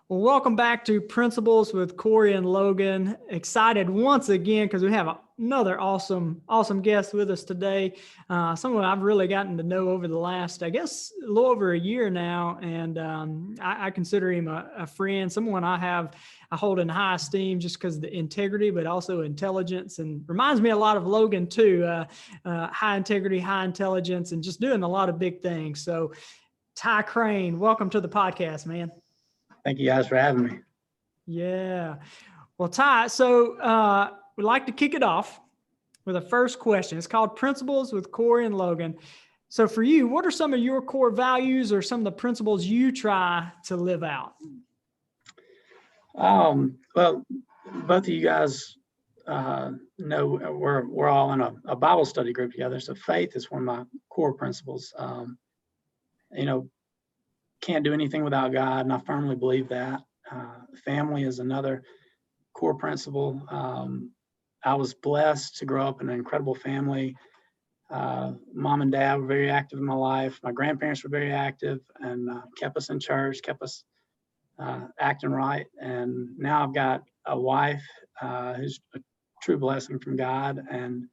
Well, welcome back to Principles with Cory and Logan. Excited once again because we have another awesome guest with us today. Someone I've really gotten to know over the last, I guess, a little over a year now, and I consider him a friend, someone I hold in high esteem just because of the integrity, but also intelligence, and reminds me a lot of Logan too. High integrity, high intelligence, and just doing a lot of big things. So, Ty Crane, welcome to the podcast, man. Thank you guys for having me. Yeah. Well, Ty, so we'd like to kick it off with a first question. It's called Principles with Cory and Logan. So for you, what are some of your core values or some of the principles you try to live out? Well, both of you guys know we're all in a Bible study group together. So faith is one of my core principles. Can't do anything without God, and I firmly believe that. Family is another core principle. I was blessed to grow up in an incredible family. Mom and dad were very active in my life. My grandparents were very active and kept us in church, kept us acting right. And now I've got a wife who's a true blessing from God, and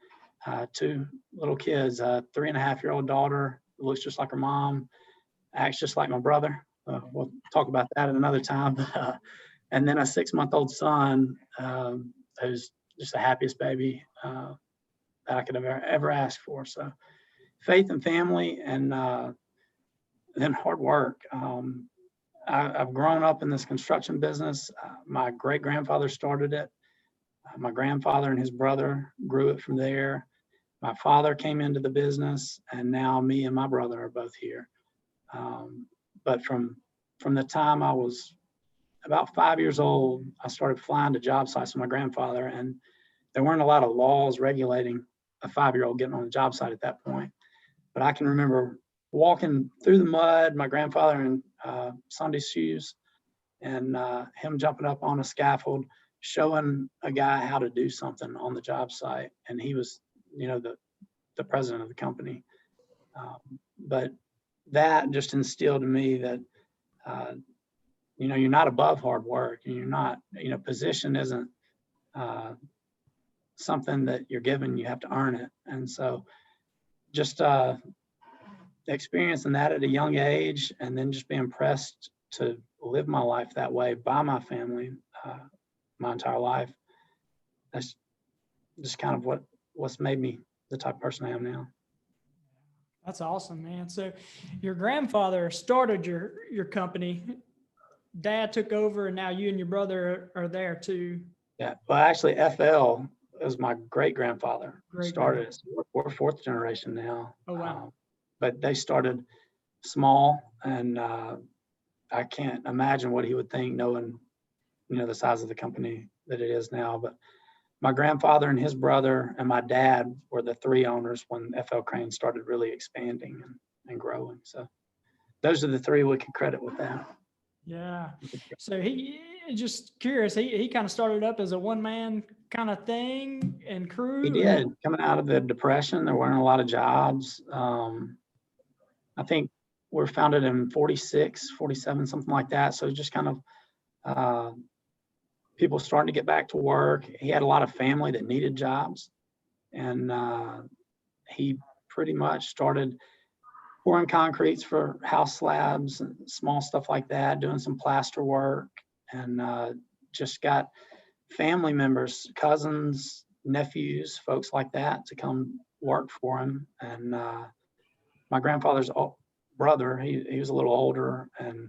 two little kids, a 3.5-year-old daughter who looks just like her mom, acts just like my brother. We'll talk about that at another time. And then a 6-month-old son who's just the happiest baby that I could have ever asked for. So faith and family, and then hard work. I've grown up in this construction business. My great-grandfather started it. My grandfather and his brother grew it from there. My father came into the business, and now me and my brother are both here. But from the time I was about 5 years old, I started flying to job sites with my grandfather, and there weren't a lot of laws regulating a 5-year-old getting on a job site at that point. But I can remember walking through the mud, my grandfather in Sunday shoes, and him jumping up on a scaffold, showing a guy how to do something on the job site. And he was, the president of the company. But that just instilled in me that, you're not above hard work, and you're not, position isn't something that you're given, you have to earn it. And so just experiencing that at a young age, and then just being pressed to live my life that way by my family my entire life, that's just kind of what's made me the type of person I am now. That's awesome, man. So your grandfather started your company, dad took over, and now you and your brother are there too. Yeah, well, actually FL is my great-grandfather. Started it. We're fourth generation now. Oh, wow. But they started small, and I can't imagine what he would think knowing, the size of the company that it is now. But my grandfather and his brother and my dad were the three owners when FL Crane started really expanding and growing. So those are the three we can credit with that. Yeah. So he, just curious, he kind of started up as a one-man kind of thing and crew? He did. Coming out of the Depression, there weren't a lot of jobs. I think we're founded in 46, 47, something like that. So just kind of people starting to get back to work. He had a lot of family that needed jobs, and he pretty much started pouring concretes for house slabs and small stuff like that, doing some plaster work, and just got family members, cousins, nephews, folks like that to come work for him. And my grandfather's brother, he was a little older and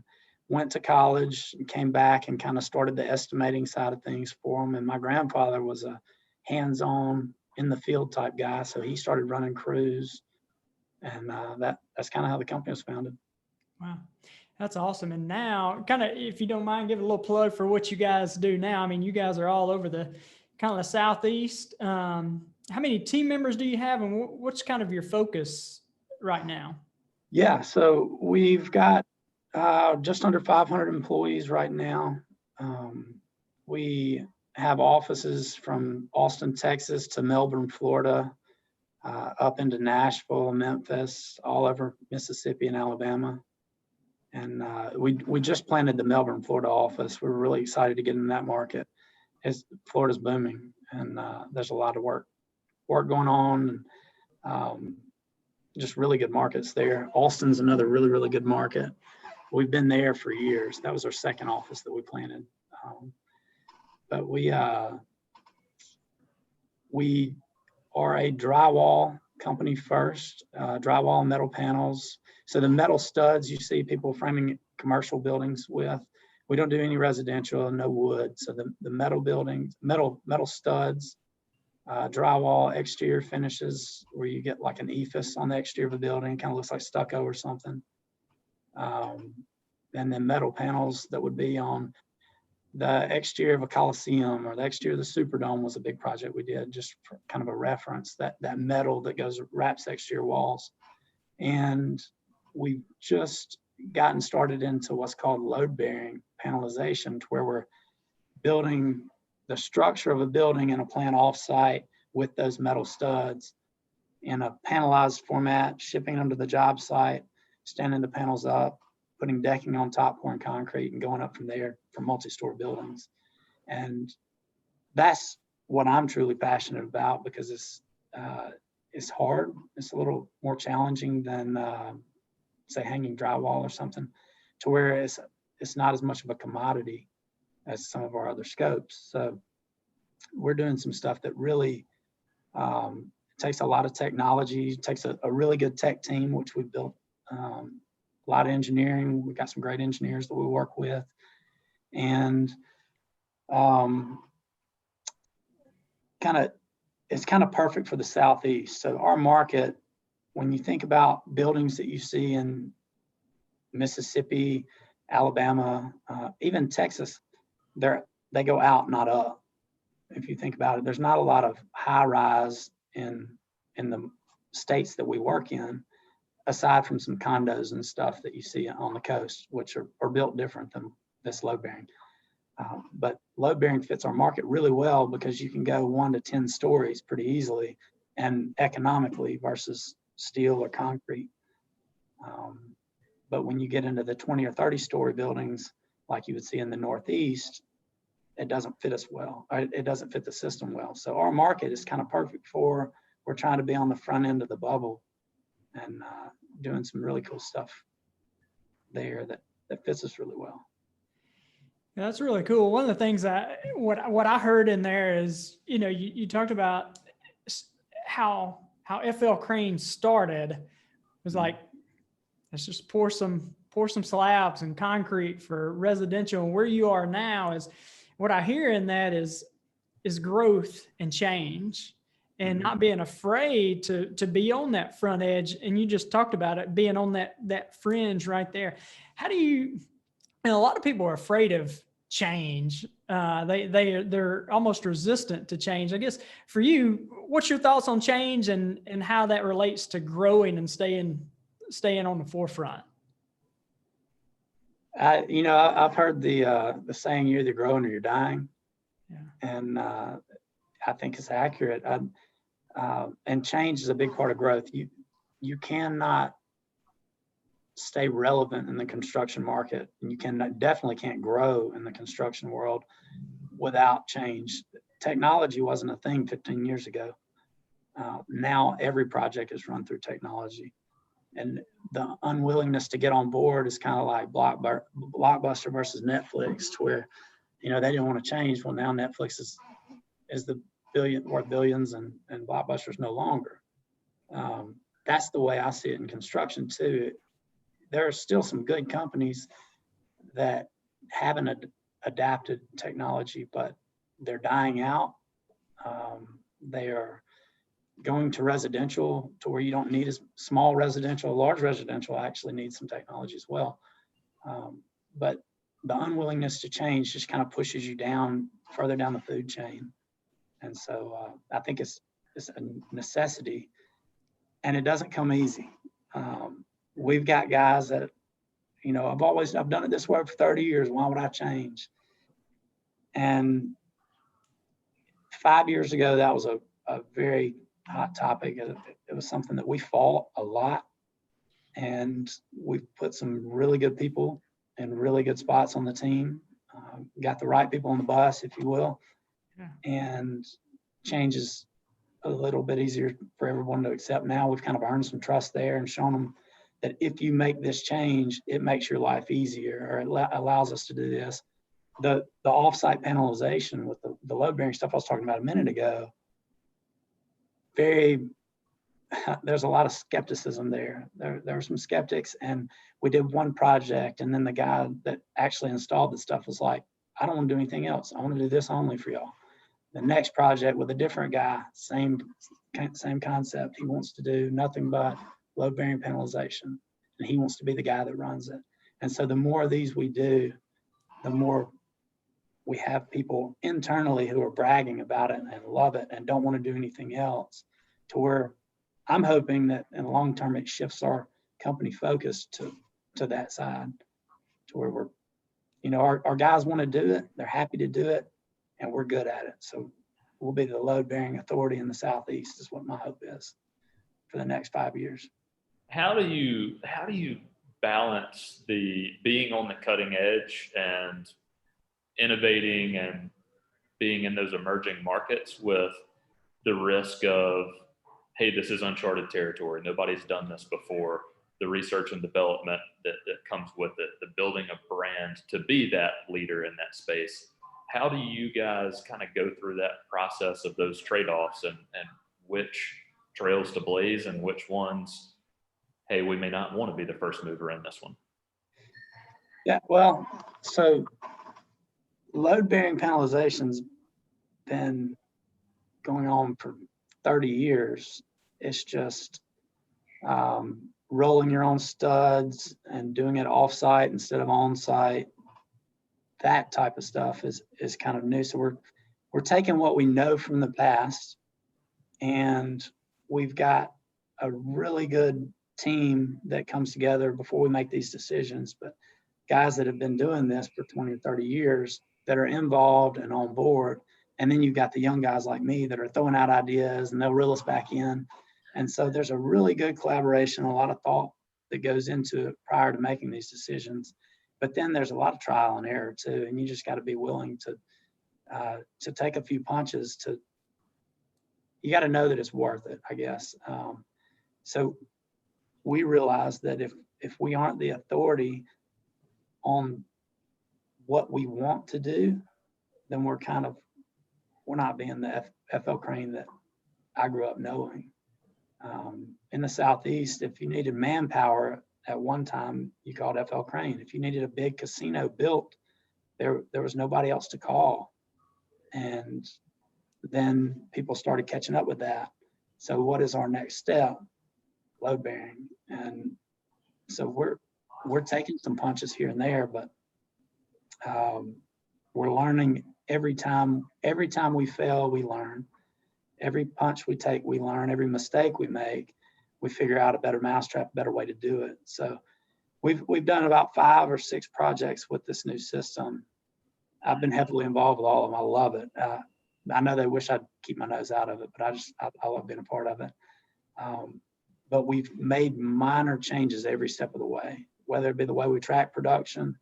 went to college and came back and kind of started the estimating side of things for him. And my grandfather was a hands-on, in the field type guy, so he started running crews, and that's kind of how the company was founded. Wow, that's awesome. And now, kind of, if you don't mind, give a little plug for what you guys do now. I mean, you guys are all over the kind of the Southeast. How many team members do you have, and what's kind of your focus right now? Yeah, so we've got just under 500 employees right now. We have offices from Austin, Texas to Melbourne, Florida, up into Nashville, Memphis, all over Mississippi and Alabama. And we just planted the Melbourne, Florida office. We're really excited to get in that market. Florida's booming, and there's a lot of work going on, and just really good markets there. Austin's another really, really good market. We've been there for years. That was our second office that we planted. But we are a drywall company first, drywall and metal panels. So the metal studs you see people framing commercial buildings with, we don't do any residential, no wood. So the metal buildings, metal studs, drywall, exterior finishes where you get like an ephes on the exterior of a building, kind of looks like stucco or something. And then metal panels that would be on the exterior of a Coliseum or the exterior of the Superdome was a big project we did, just for kind of a reference, that metal that wraps exterior walls. And we've just gotten started into what's called load-bearing panelization, to where we're building the structure of a building in a plant offsite with those metal studs in a panelized format, shipping them to the job site, standing the panels up, putting decking on top, pouring concrete, and going up from there for multi-story buildings. And that's what I'm truly passionate about, because it's hard. It's a little more challenging than say hanging drywall or something, to where it's not as much of a commodity as some of our other scopes. So we're doing some stuff that really takes a lot of technology, takes a really good tech team, which we've built. A lot of engineering. We've got some great engineers that we work with, and it's kind of perfect for the Southeast. So our market, when you think about buildings that you see in Mississippi, Alabama, even Texas, they go out, not up. If you think about it, there's not a lot of high rise in the states that we work in, aside from some condos and stuff that you see on the coast, which are built different than this load bearing. But load bearing fits our market really well, because you can go 1 to 10 stories pretty easily and economically versus steel or concrete. But when you get into the 20 or 30 story buildings, like you would see in the Northeast, it doesn't fit us well. It doesn't fit the system well. So our market is kind of perfect for, we're trying to be on the front end of the bubble, and doing some really cool stuff there that fits us really well. Yeah, that's really cool. One of the things what I heard in there is, you talked about how FL Crane started. It was like, let's just pour some slabs and concrete for residential. And where you are now is, what I hear in that is growth and change, and not being afraid to be on that front edge. And you just talked about it, being on that fringe right there. How do you, and a lot of people are afraid of change. They're almost resistant to change. I guess for you, what's your thoughts on change and how that relates to growing and staying on the forefront? I've heard the saying, you're either growing or you're dying. Yeah. And I think it's accurate. And change is a big part of growth. You cannot stay relevant in the construction market, and you definitely can't grow in the construction world without change. Technology wasn't a thing 15 years ago. Now every project is run through technology, and the unwillingness to get on board is kind of like Blockbuster versus Netflix, to where they didn't want to change. Well, now Netflix is the worth billions, and Blockbuster's no longer. That's the way I see it in construction too. There are still some good companies that haven't adapted technology, but they're dying out. They are going to residential, to where you don't need as small residential. Large residential actually needs some technology as well. But the unwillingness to change just kind of pushes you further down the food chain. And so I think it's a necessity, and it doesn't come easy. We've got guys that, I've done it this way for 30 years. Why would I change? And 5 years ago, that was a very hot topic. It was something that we fought a lot. And we've put some really good people in really good spots on the team. Got the right people on the bus, if you will, and change is a little bit easier for everyone to accept now. We've kind of earned some trust there and shown them that if you make this change, it makes your life easier, or it allows us to do this. The offsite panelization with the load bearing stuff I was talking about a minute ago, there's a lot of skepticism there. There were some skeptics, and we did one project, and then the guy that actually installed the stuff was like, I don't want to do anything else. I want to do this only for y'all. The next project with a different guy, same concept. He wants to do nothing but load bearing panelization, and he wants to be the guy that runs it. And so the more of these we do, the more we have people internally who are bragging about it and love it and don't want to do anything else, to where I'm hoping that in the long term it shifts our company focus to that side, to where we're, our guys want to do it, they're happy to do it, and we're good at it. So we'll be the load bearing authority in the Southeast is what my hope is for the next 5 years. How do you balance the being on the cutting edge and innovating and being in those emerging markets with the risk of, hey, this is uncharted territory, nobody's done this before, the research and development that comes with it, the building a brand to be that leader in that space? How do you guys kind of go through that process of those trade-offs and which trails to blaze and which ones, hey, we may not want to be the first mover in this one? Yeah, well, so load bearing panelization's been going on for 30 years. It's just rolling your own studs and doing it off-site instead of on-site. That type of stuff is kind of new. So we're taking what we know from the past, and we've got a really good team that comes together before we make these decisions, but guys that have been doing this for 20 or 30 years that are involved and on board. And then you've got the young guys like me that are throwing out ideas and they'll reel us back in. And so there's a really good collaboration, a lot of thought that goes into it prior to making these decisions. But then there's a lot of trial and error too, and you just got to be willing to take a few punches. You got to know that it's worth it, I guess. So we realize that if we aren't the authority on what we want to do, then we're not being the FL Crane that I grew up knowing. In the Southeast, if you needed manpower at one time, you called FL Crane. If you needed a big casino built, there was nobody else to call. And then people started catching up with that. So what is our next step? Load bearing. And so we're taking some punches here and there, but we're learning every time. Every time we fail, we learn. Every punch we take, we learn. Every mistake we make, we figure out a better mousetrap, a better way to do it. So we've done about 5 or 6 projects with this new system. I've been heavily involved with all of them. I love it. I know they wish I'd keep my nose out of it, but I love being a part of it. But we've made minor changes every step of the way, whether it be the way we track production,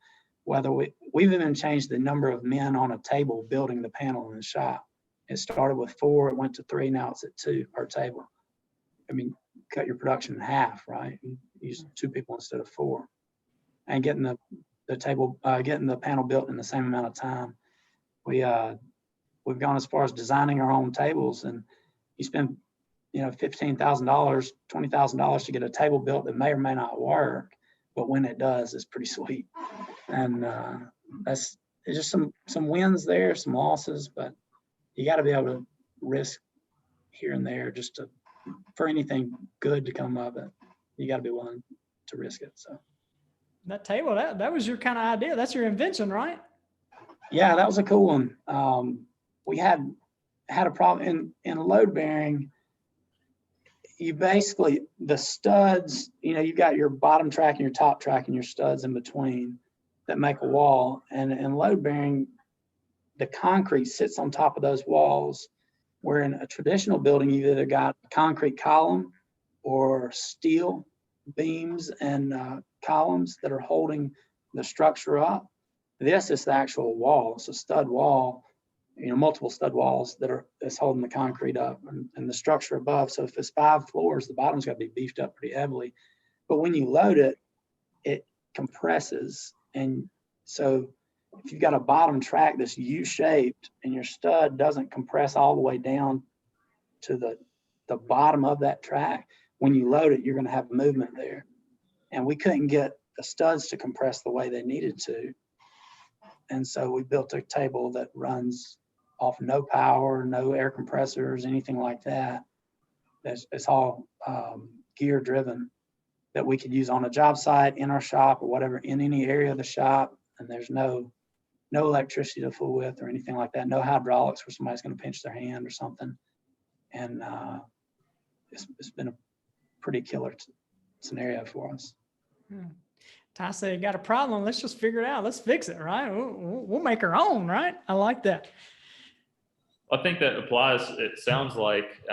whether we've even changed the number of men on a table building the panel in the shop. It started with 4, it went to 3, now it's at 2 per table. I mean, cut your production in half, right? You use 2 people instead of 4. And getting getting the panel built in the same amount of time. We've gone as far as designing our own tables, and you spend, $15,000, $20,000 to get a table built that may or may not work, but when it does, it's pretty sweet. And there's just some wins there, some losses, but you got to be able to risk here and there for anything good to come of it. You got to be willing to risk it. So that table, that was your kind of idea. That's your invention, right? Yeah, that was a cool one. We had a problem in load bearing. You basically, the studs, you've got your bottom track and your top track and your studs in between that make a wall. And in load bearing, the concrete sits on top of those walls, where in a traditional building, you either got a concrete column or steel beams and columns that are holding the structure up. This is the actual wall. It's a stud wall, multiple stud walls that's holding the concrete up and the structure above. So if it's 5 floors, the bottom's got to be beefed up pretty heavily. But when you load it, it compresses. And so if you've got a bottom track that's U-shaped and your stud doesn't compress all the way down to the bottom of that track, when you load it, you're going to have movement there. And we couldn't get the studs to compress the way they needed to. And so we built a table that runs off no power, no air compressors, anything like that. It's all gear driven that we could use on a job site, in our shop, or whatever, in any area of the shop. And there's no electricity to fool with or anything like that. No hydraulics where somebody's going to pinch their hand or something. And it's been a pretty killer scenario for us. Ty said, you got a problem, let's just figure it out. Let's fix it, right? We'll make our own, right? I like that. I think that applies, it sounds like,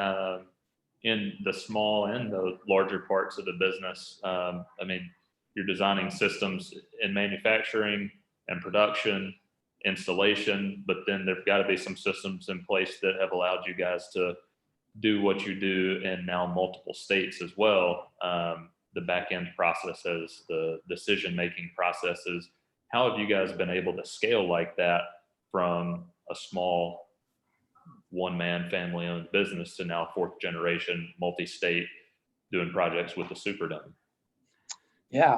in the small and the larger parts of the business. I mean, you're designing systems in manufacturing and production, installation, but then there've got to be some systems in place that have allowed you guys to do what you do in now multiple states as well. The back end processes, the decision-making processes. How have you guys been able to scale like that from a small one-man family-owned business to now 4th generation, multi-state, doing projects with the Superdome? Yeah,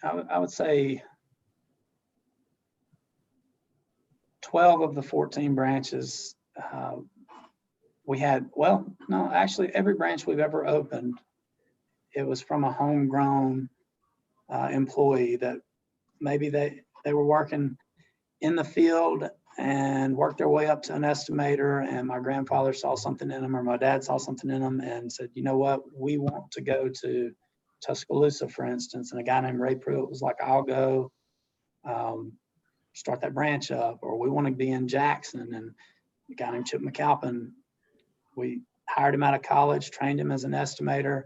I would say 12 of the 14 branches we had, actually every branch we've ever opened, it was from a homegrown employee that maybe they were working in the field and worked their way up to an estimator, and my grandfather saw something in them or my dad saw something in them and said, you know what, we want to go to Tuscaloosa, for instance. And a guy named Ray Pruitt was like, I'll go start that branch up. Or we want to be in Jackson. And a guy named Chip McAlpin, we hired him out of college, trained him as an estimator,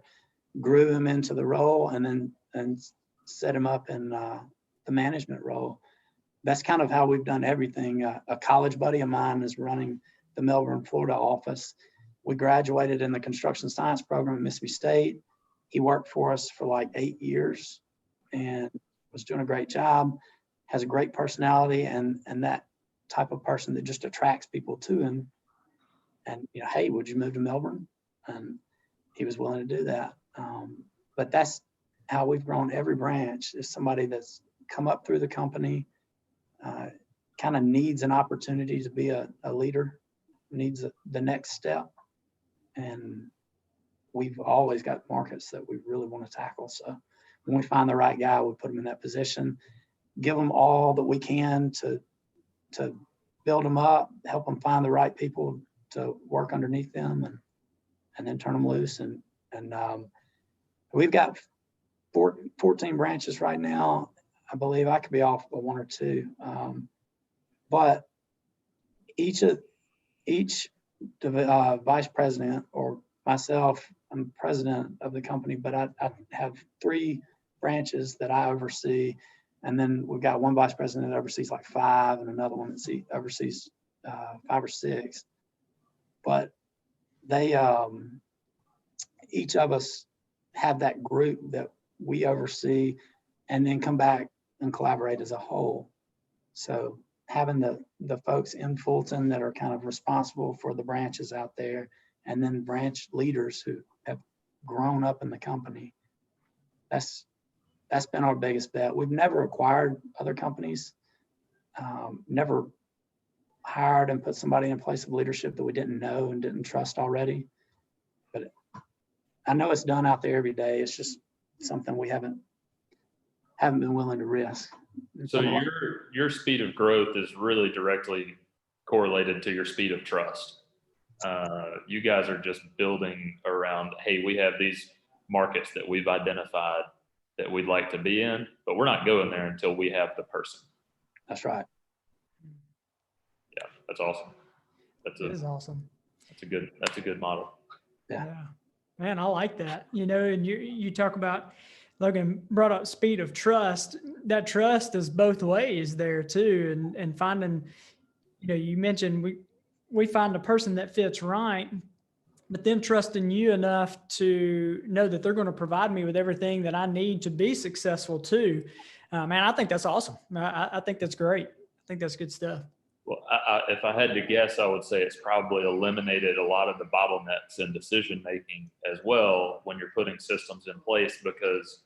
grew him into the role, and set him up in the management role. That's kind of how we've done everything. A college buddy of mine is running the Melbourne, Florida office. We graduated in the construction science program at Mississippi State. He worked for us for like 8 years and was doing a great job, has a great personality, and that type of person that just attracts people to him. And, hey, would you move to Melbourne? And he was willing to do that. But that's how we've grown every branch, is somebody that's come up through the company, kind of needs an opportunity to be a leader, needs the next step. And we've always got markets that we really want to tackle. So when we find the right guy, we put him in that position, give them all that we can to build them up, help them find the right people to work underneath them, and then turn them loose. And we've got 14 branches right now. I believe I could be off by 1 or 2. But each vice president, or myself, I'm president of the company, but I have 3 branches that I oversee. And then we've got one vice president that oversees like 5 and another one that oversees 5 or 6. But they, each of us have that group that we oversee and then come back and collaborate as a whole. So having the folks in Fulton that are kind of responsible for the branches out there, and then branch leaders who have grown up in the company, that's been our biggest bet. We've never acquired other companies, never hired and put somebody in place of leadership that we didn't know and didn't trust already. But I know it's done out there every day. It's just something we haven't been willing to risk. So your speed of growth is really directly correlated to your speed of trust. You guys are just building around, hey, we have these markets that we've identified that we'd like to be in, but we're not going there until we have the person. That's right. Yeah, that's awesome. That is awesome. That's a good model. Yeah, man, I like that. And you talk about, Logan brought up speed of trust. That trust is both ways there too, and finding, you mentioned we find a person that fits right, but them trusting you enough to know that they're going to provide me with everything that I need to be successful too. Man, I think that's awesome. I think that's great. I think that's good stuff. Well, if I had to guess, I would say it's probably eliminated a lot of the bottlenecks in decision making as well when you're putting systems in place, because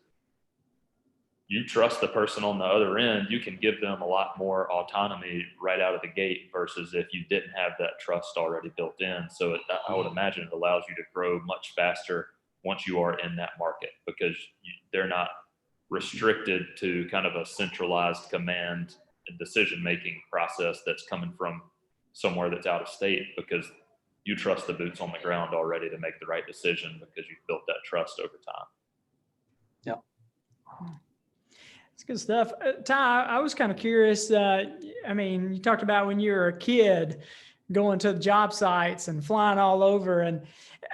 you trust the person on the other end. You can give them a lot more autonomy right out of the gate versus if you didn't have that trust already built in. So I would imagine it allows you to grow much faster once you are in that market, because they're not restricted to kind of a centralized command and decision-making process that's coming from somewhere that's out of state, because you trust the boots on the ground already to make the right decision because you've built that trust over time. Yep. It's good stuff. Ty, I was kind of curious. You talked about when you were a kid going to the job sites and flying all over. And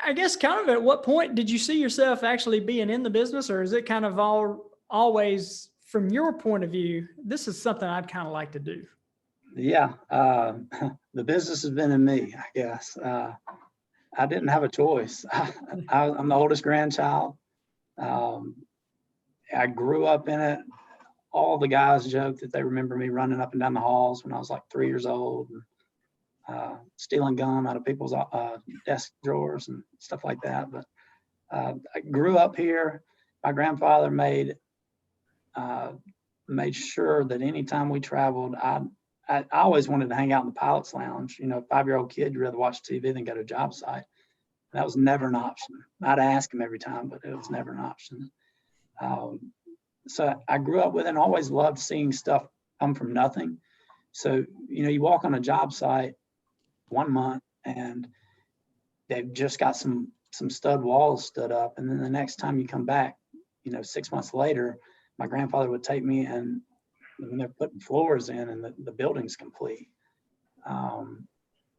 I guess kind of at what point did you see yourself actually being in the business, or is it kind of always from your point of view, this is something I'd kind of like to do? Yeah. The business has been in me, I guess. I didn't have a choice. I'm the oldest grandchild. I grew up in it. All the guys joke that they remember me running up and down the halls when I was like 3 years old, and stealing gum out of people's desk drawers and stuff like that. But I grew up here. My grandfather made sure that anytime we traveled, I always wanted to hang out in the pilot's lounge. 5-year-old kid, you'd rather watch TV than go to a job site. That was never an option. I'd ask him every time, but it was never an option. So I grew up with it and always loved seeing stuff come from nothing. So, you walk on a job site 1 month and they've just got some stud walls stood up. And then the next time you come back, 6 months later, my grandfather would take me and when they're putting floors in and the building's complete.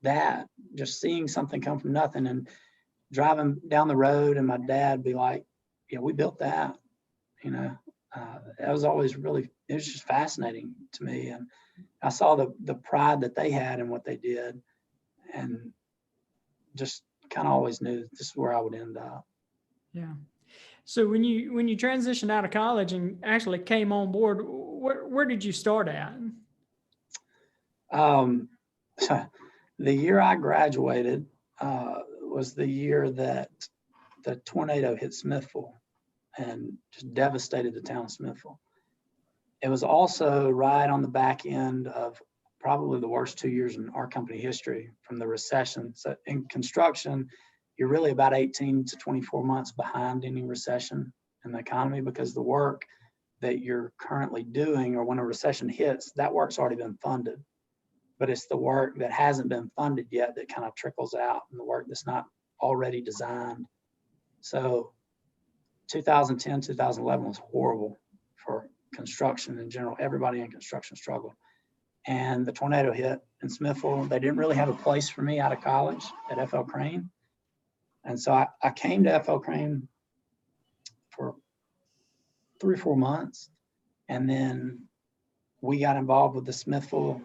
That just seeing something come from nothing and driving down the road and my dad be like, yeah, we built that, that was always it was just fascinating to me. And I saw the pride that they had in what they did and just kind of always knew this is where I would end up. Yeah. So when you transitioned out of college and actually came on board, where did you start at? The year I graduated was the year that the tornado hit Smithville and just devastated the town of Smithville. It was also right on the back end of probably the worst 2 years in our company history from the recession. So in construction, you're really about 18 to 24 months behind any recession in the economy, because the work that you're currently doing, or when a recession hits, that work's already been funded. But it's the work that hasn't been funded yet that kind of trickles out, and the work that's not already designed. So 2010, 2011 was horrible for construction in general. Everybody in construction struggled. And the tornado hit in Smithville. They didn't really have a place for me out of college at FL Crane. And so I came to FL Crane for 3 or 4 months. And then we got involved with the Smithville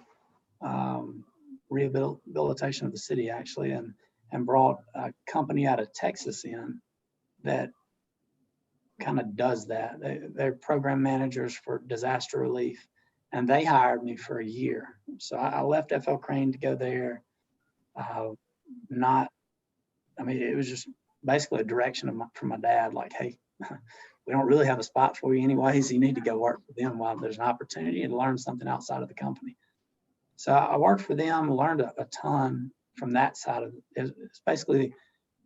rehabilitation of the city, actually, and brought a company out of Texas in that kind of does that. They're program managers for disaster relief, and they hired me for a year. So I left FL Crane to go there. It was just basically a direction from my dad, like, hey, we don't really have a spot for you anyways. You need to go work for them while there's an opportunity to learn something outside of the company. So I worked for them, learned a ton from that side of it. It's basically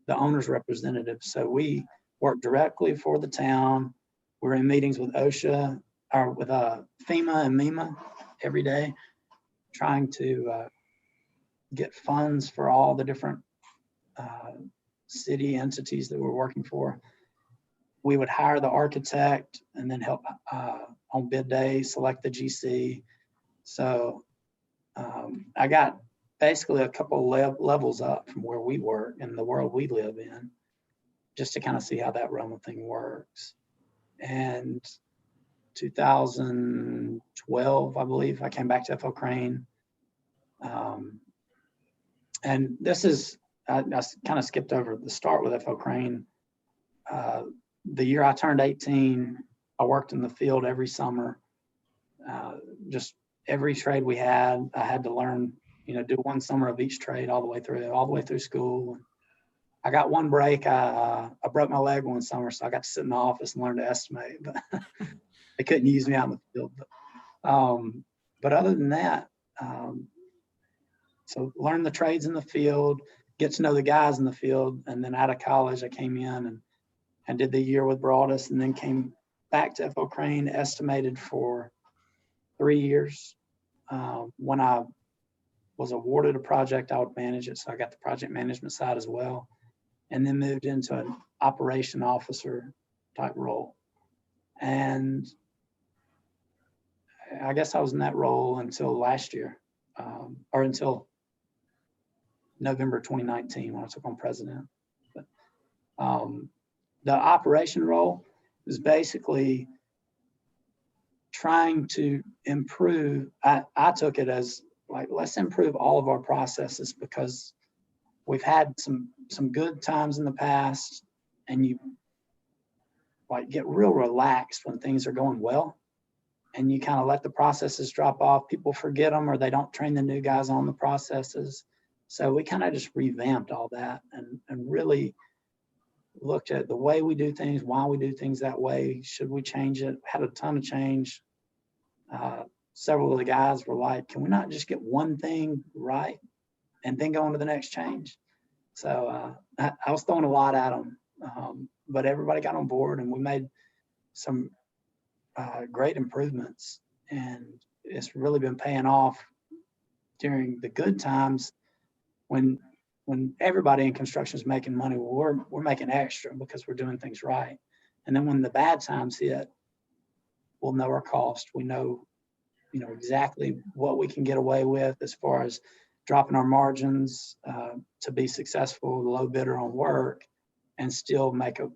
the owner's representative. So we worked directly for the town. We're in meetings with OSHA or with FEMA and MEMA every day, trying to get funds for all the different city entities that we're working for. We would hire the architect and then help on bid day, select the GC. So I got basically a couple levels up from where we work and the world we live in. just to kind of see how that realm of thing works. And 2012, I believe, I came back to FL Crane. And this is, I kind of skipped over the start with FL Crane. The year I turned 18, I worked in the field every summer. Just every trade we had, I had to learn, do one summer of each trade all the way through school. I got one break. I broke my leg one summer, so I got to sit in the office and learn to estimate, but they couldn't use me out in the field. But other than that, so learn the trades in the field, get to know the guys in the field. And then out of college, I came in and did the year with Broadus, and then came back to FL Crane, estimated for 3 years. When I was awarded a project, I would manage it. So I got the project management side as well, and then moved into an operation officer type role. And I guess I was in that role until last year, or until November 2019 when I took on president. But the operation role is basically trying to improve. I took it as like, let's improve all of our processes, because we've had some good times in the past, and you like get real relaxed when things are going well, and you kind of let the processes drop off. People forget them, or they don't train the new guys on the processes. So we kind of just revamped all that and really looked at the way we do things, why we do things that way. Should we change it? Had a ton of change. Several of the guys were like, can we not just get one thing right and then go on to the next change? So I was throwing a lot at them, but everybody got on board, and we made some great improvements, and it's really been paying off during the good times when everybody in construction is making money. Well, we're making extra because we're doing things right. And then when the bad times hit, we'll know our cost. We know, exactly what we can get away with as far as dropping our margins to be successful, the low bidder on work, and still make a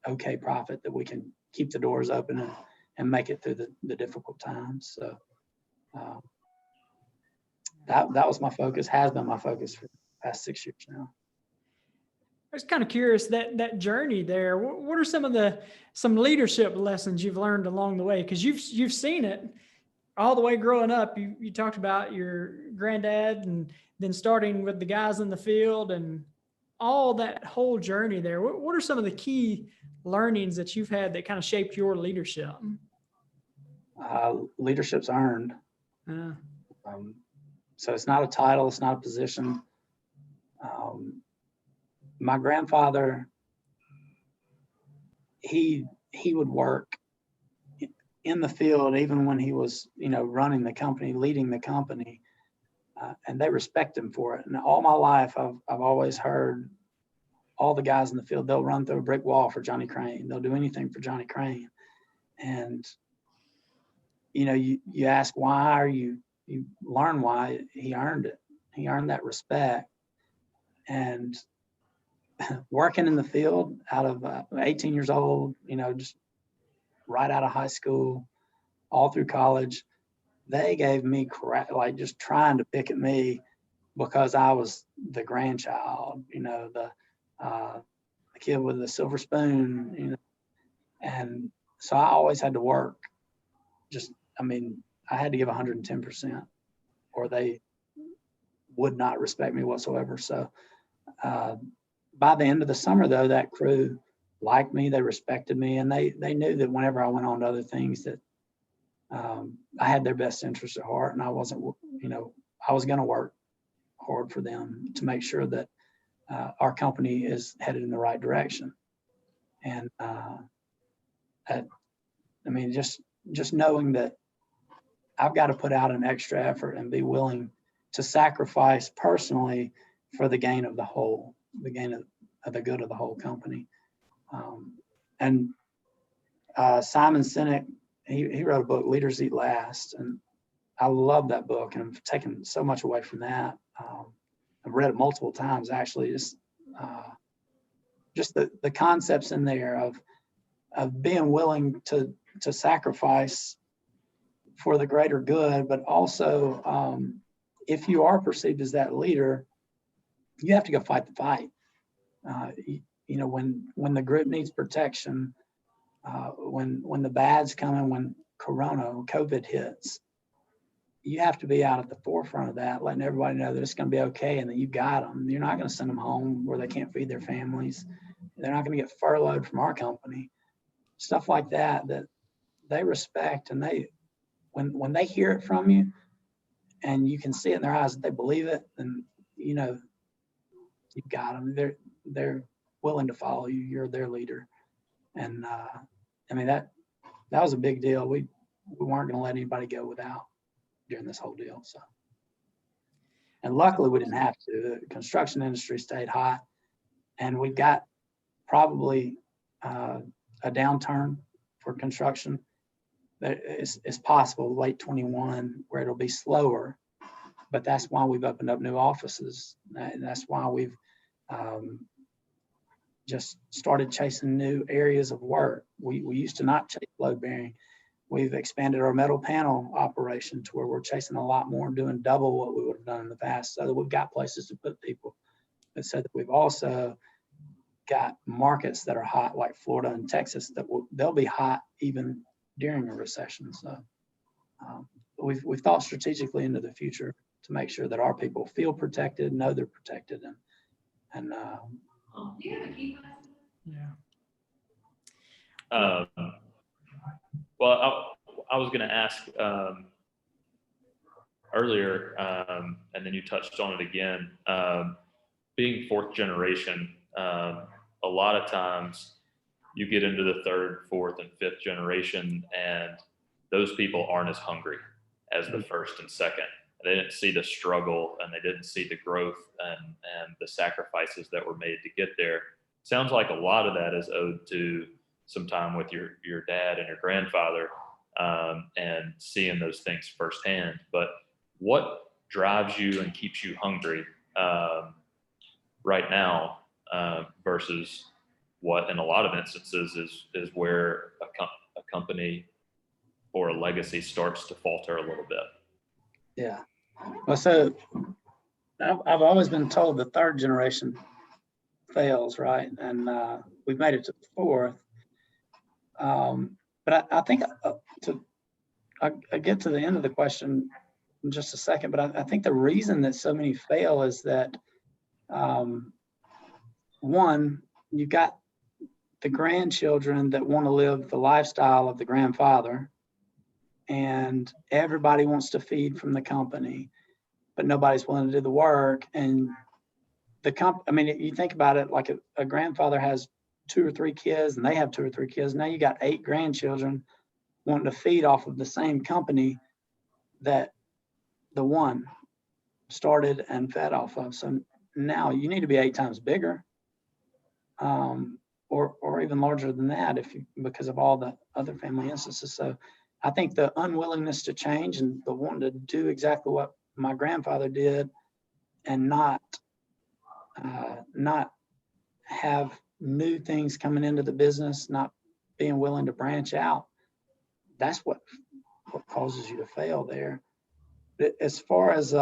okay profit that we can keep the doors open and make it through the difficult times. So that was my focus, has been my focus for the past 6 years now. I was kind of curious that journey there. What are some leadership lessons you've learned along the way? Because you've seen it all the way growing up. You talked about your granddad, and then starting with the guys in the field, and all that whole journey there. What are some of the key learnings that you've had that kind of shaped your leadership? Leadership's earned. So it's not a title, it's not a position. My grandfather, he would work in the field even when he was, running the company, leading the company, and they respect him for it. And all my life, I've always heard all the guys in the field, they'll run through a brick wall for Johnny Crane. They'll do anything for Johnny Crane. And, you ask why, or you learn why. He earned it. He earned that respect. And working in the field out of 18 years old, just right out of high school, all through college, they gave me crap, like just trying to pick at me because I was the grandchild, the kid with the silver spoon, and so I always had to work. I had to give 110%, or they would not respect me whatsoever. So by the end of the summer, though, that crew liked me, they respected me, and they knew that whenever I went on to other things that I had their best interest at heart, and I wasn't, I was going to work hard for them to make sure that our company is headed in the right direction. And just knowing that I've got to put out an extra effort and be willing to sacrifice personally for the gain of the whole, the gain of the good of the whole company. And Simon Sinek, he wrote a book, Leaders Eat Last, and I love that book, and I've taken so much away from that. I've read it multiple times, actually. Just just the concepts in there of being willing to sacrifice for the greater good, but also if you are perceived as that leader, you have to go fight the fight. You know, when the group needs protection, when the bad's coming, when COVID hits, you have to be out at the forefront of that, letting everybody know that it's going to be okay and that you got them. You're not going to send them home where they can't feed their families. They're not going to get furloughed from our company. Stuff like that they respect, and when they hear it from you and you can see it in their eyes that they believe it, then you know you've got them. They're willing to follow you. You're their leader. And I mean, that was a big deal. We weren't going to let anybody go without during this whole deal. So, and luckily we didn't have to. The construction industry stayed hot, and we've got probably a downturn for construction. It's possible late 21 where it'll be slower, but that's why we've opened up new offices, and that's why we've just started chasing new areas of work. We used to not chase load bearing. We've expanded our metal panel operation to where we're chasing a lot more and doing double what we would have done in the past, so that we've got places to put people. But so that we've also got markets that are hot, like Florida and Texas, that they'll be hot even during a recession. So we've thought strategically into the future to make sure that our people feel protected, know they're protected, and Yeah. Well, I was going to ask earlier, and then you touched on it again. Being fourth generation, a lot of times you get into the third, fourth, and fifth generation, and those people aren't as hungry as the first and second. They didn't see the struggle, and they didn't see the growth and the sacrifices that were made to get there. Sounds like a lot of that is owed to some time with your dad and your grandfather, and seeing those things firsthand. But what drives you and keeps you hungry right now versus what in a lot of instances is where a company or a legacy starts to falter a little bit? Yeah. Well, so I've always been told the third generation fails, right? And we've made it to the fourth. But I think I get to the end of the question in just a second, but I think the reason that so many fail is that one, you've got the grandchildren that want to live the lifestyle of the grandfather, and everybody wants to feed from the company, but nobody's willing to do the work. And I mean, you think about it, like a grandfather has 2 or 3 kids, and they have 2 or 3 kids. Now you got 8 grandchildren wanting to feed off of the same company that the one started and fed off of. So now you need to be 8 times bigger, or even larger than that because of all the other family instances. So I think the unwillingness to change and the wanting to do exactly what my grandfather did and not have new things coming into the business, not being willing to branch out, that's what causes you to fail there. As far as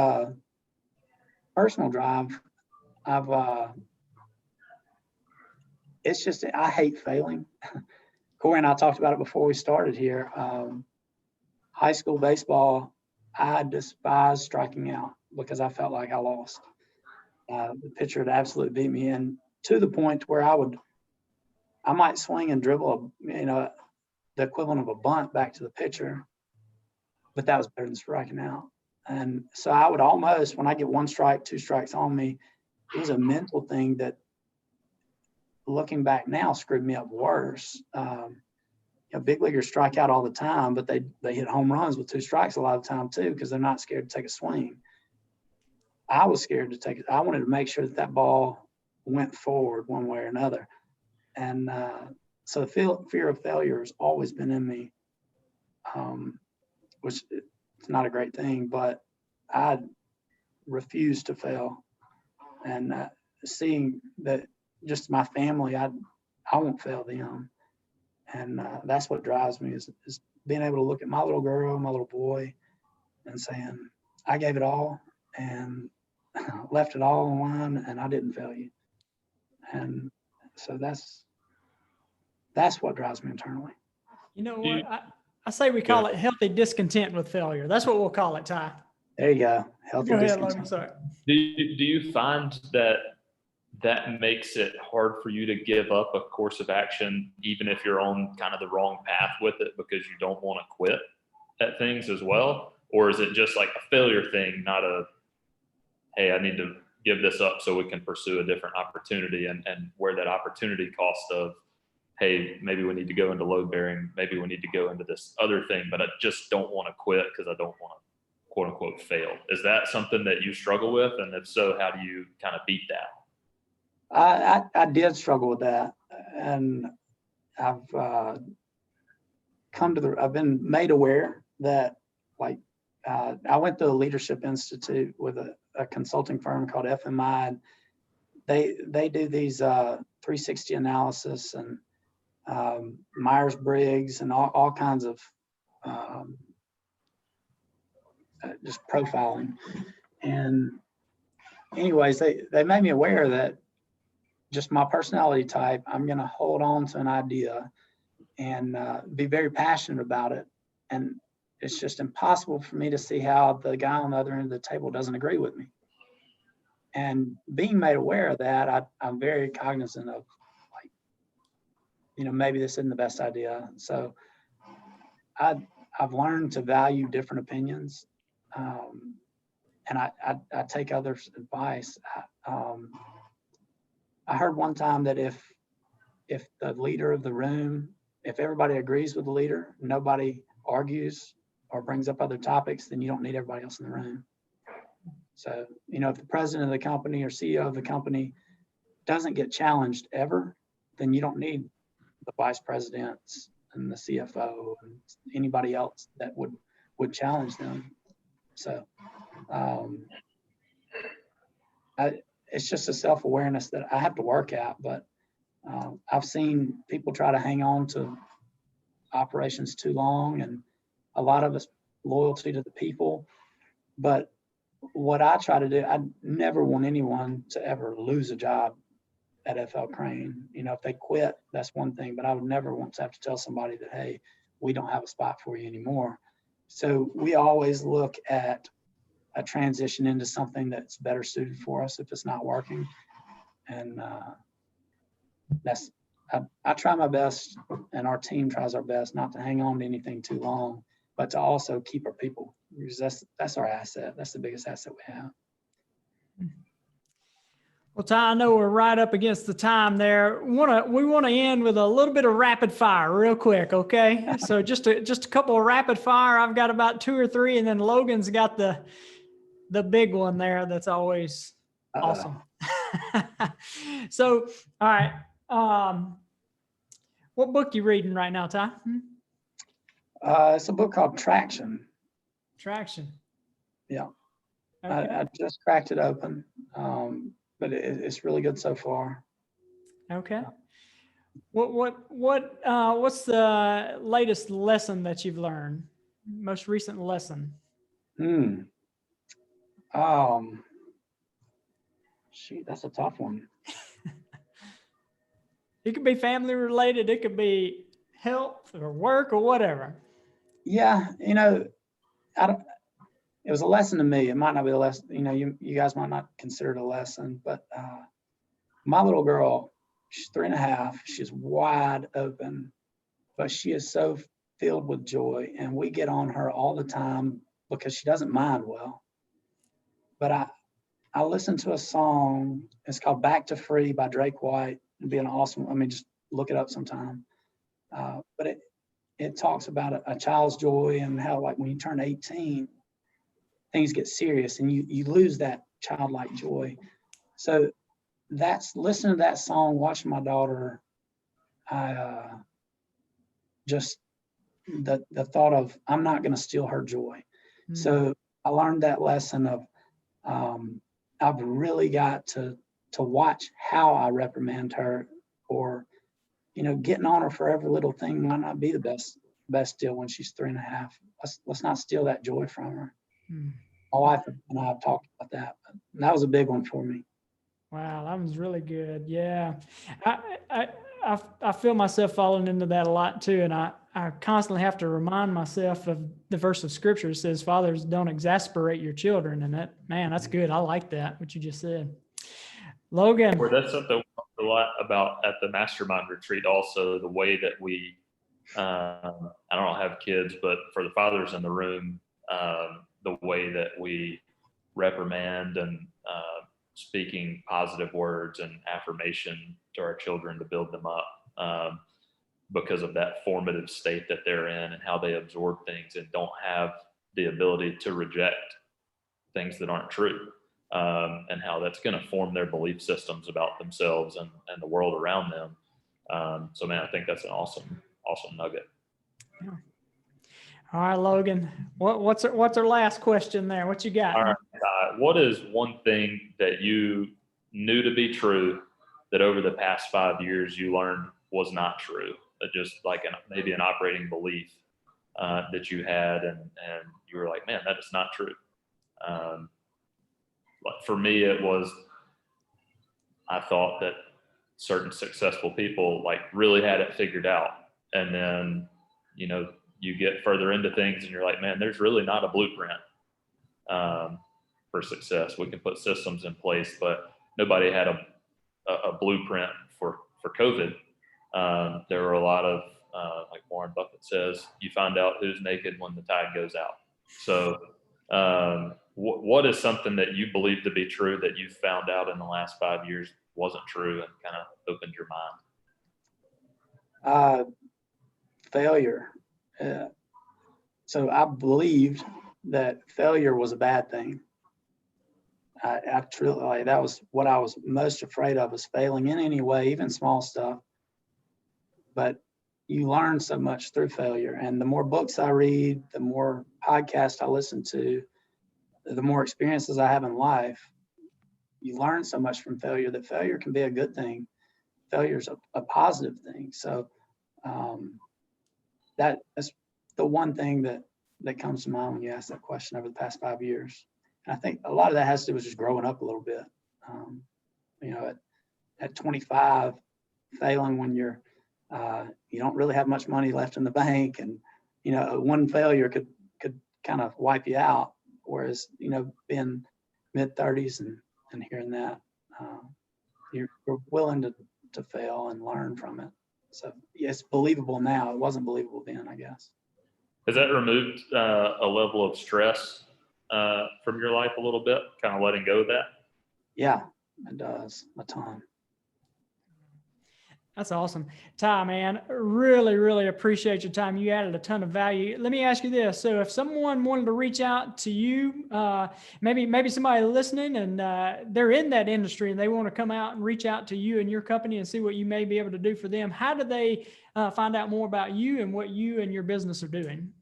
personal drive, it's just, I hate failing. Cory and I talked about it before we started here. High school baseball, I despised striking out because I felt like I lost. The pitcher had absolutely beat me in to the point where I might swing and dribble, the equivalent of a bunt back to the pitcher, but that was better than striking out. And so I would almost, when I get 1 strike, 2 strikes on me, it was a mental thing that, looking back now, screwed me up worse. Big leaguers strike out all the time, but they hit home runs with 2 strikes a lot of the time too, because they're not scared to take a swing. I was scared to take it. I wanted to make sure that ball went forward one way or another. And so fear of failure has always been in me, which it's not a great thing, but I refuse to fail. And seeing that just my family, I won't fail them. And that's what drives me is being able to look at my little girl, my little boy, and saying, I gave it all and left it all on line, and I didn't fail you. And so that's what drives me internally. You know Do you- what? I say we call it healthy discontent with failure. That's what we'll call it, Ty. There you go. Healthy Go ahead, discontent. Logan. Sorry. Do you find that makes it hard for you to give up a course of action, even if you're on kind of the wrong path with it, because you don't want to quit at things as well? Or is it just like a failure thing, not a, hey, I need to give this up so we can pursue a different opportunity, and where that opportunity cost of, hey, maybe we need to go into load bearing, maybe we need to go into this other thing, but I just don't want to quit because I don't want to quote unquote fail. Is that something that you struggle with? And if so, how do you kind of beat that? I did struggle with that, and I've I've been made aware that, like, I went to a leadership institute with a consulting firm called FMI, and they do these 360 analysis and Myers-Briggs and all kinds of just profiling. And anyways, they made me aware that just my personality type, I'm going to hold on to an idea and be very passionate about it. And it's just impossible for me to see how the guy on the other end of the table doesn't agree with me. And being made aware of that, I'm very cognizant of, like, maybe this isn't the best idea. So I've learned to value different opinions, and I take others' advice. I heard one time that if the leader of the room, if everybody agrees with the leader, nobody argues or brings up other topics, then you don't need everybody else in the room. So, if the president of the company or CEO of the company doesn't get challenged ever, then you don't need the vice presidents and the CFO and anybody else that would challenge them. So it's just a self-awareness that I have to work at, but I've seen people try to hang on to operations too long, and a lot of it's loyalty to the people. But what I try to do, I never want anyone to ever lose a job at FL Crane. If they quit, that's one thing, but I would never want to have to tell somebody that, hey, we don't have a spot for you anymore. So we always look at a transition into something that's better suited for us if it's not working. And I try my best, and our team tries our best not to hang on to anything too long, but to also keep our people, because that's our asset. That's the biggest asset we have. Well, Ty, I know we're right up against the time there. We want to end with a little bit of rapid fire real quick, okay? So just a couple of rapid fire. I've got about 2 or 3, and then Logan's got the big one there that's always awesome. So, all right. What book you reading right now, Ty? It's a book called Traction. Traction. Yeah. Okay. I just cracked it open. But it's really good so far. Okay. What's the latest lesson that you've learned? Most recent lesson? Shoot, that's a tough one. It could be family related. It could be health or work or whatever. Yeah, it was a lesson to me. It might not be a lesson. You guys might not consider it a lesson, but my little girl, she's 3.5. She's wide open, but she is so filled with joy, and we get on her all the time because she doesn't mind well. But I listened to a song. It's called "Back to Free" by Drake White. It'd be an awesome. Just look it up sometime. But it talks about a child's joy and how, like, when you turn 18. Things get serious and you lose that childlike joy. So that's listening to that song, watching my daughter. Just the thought of, I'm not going to steal her joy. So I learned that lesson of I've really got to to watch how I reprimand her, or, getting on her for every little thing might not be the best deal when she's 3.5. Let's not steal that joy from her. My wife and I have talked about that, but that was a big one for me. Wow, that was really good. Yeah, I feel myself falling into that a lot too, and I constantly have to remind myself of the verse of scripture that says, "Fathers, don't exasperate your children." And that's good. I like that what you just said, Logan. Or that's something we talked a lot about at the mastermind retreat. Also, the way that we, I don't have kids, but for the fathers in the room, the way that we reprimand and speaking positive words and affirmation to our children to build them up, because of that formative state that they're in and how they absorb things and don't have the ability to reject things that aren't true, and how that's going to form their belief systems about themselves and the world around them. So, man, I think that's an awesome nugget. Yeah. All right, Logan, what's our last question there? What you got? All right. What is one thing that you knew to be true that over the past 5 years you learned was not true? Just like maybe an operating belief that you had, and you were like, man, that is not true. Like for me, it was, I thought that certain successful people like really had it figured out. And then, you get further into things and you're like, man, there's really not a blueprint for success. We can put systems in place, but nobody had a blueprint for COVID. There were a lot of, like Warren Buffett says, you find out who's naked when the tide goes out. So what is something that you believe to be true that you found out in the last 5 years wasn't true and kind of opened your mind? Failure. So I believed that failure was a bad thing. I truly, that was what I was most afraid of, was failing in any way, even small stuff. But you learn so much through failure. And the more books I read, the more podcasts I listen to, the more experiences I have in life, you learn so much from failure that failure can be a good thing. Failure is a positive thing. So that's the one thing that comes to mind when you ask that question over the past 5 years. And I think a lot of that has to do with just growing up a little bit. At 25, failing when you don't really have much money left in the bank, and one failure could kind of wipe you out. Whereas being mid-30s and hearing that, you're willing to fail and learn from it. So yeah, it's believable now. It wasn't believable then, I guess. Has that removed a level of stress from your life a little bit, kind of letting go of that? Yeah, it does a ton. That's awesome. Ty, man, really, really appreciate your time. You added a ton of value. Let me ask you this. So if someone wanted to reach out to you, maybe somebody listening and they're in that industry and they want to come out and reach out to you and your company and see what you may be able to do for them, how do they find out more about you and what you and your business are doing?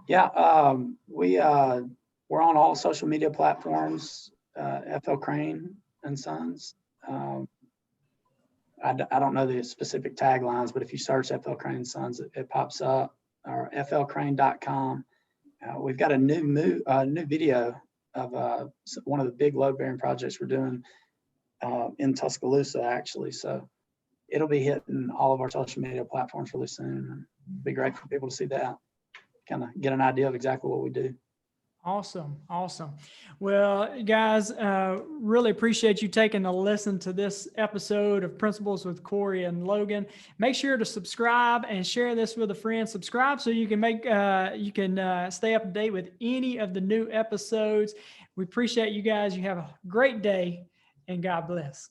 Yeah, we're on all social media platforms, FL Crane and Sons. I don't know the specific taglines, but if you search FL Crane & Sons, it pops up, or flcrane.com. We've got a new video of one of the big load bearing projects we're doing in Tuscaloosa, actually. So it'll be hitting all of our social media platforms really soon. It'd be great for people to see that, kind of get an idea of exactly what we do. Awesome. Well, guys, really appreciate you taking a listen to this episode of Principles with Cory and Logan. Make sure to subscribe and share this with a friend. Subscribe so you can stay up to date with any of the new episodes. We appreciate you guys. You have a great day, and God bless.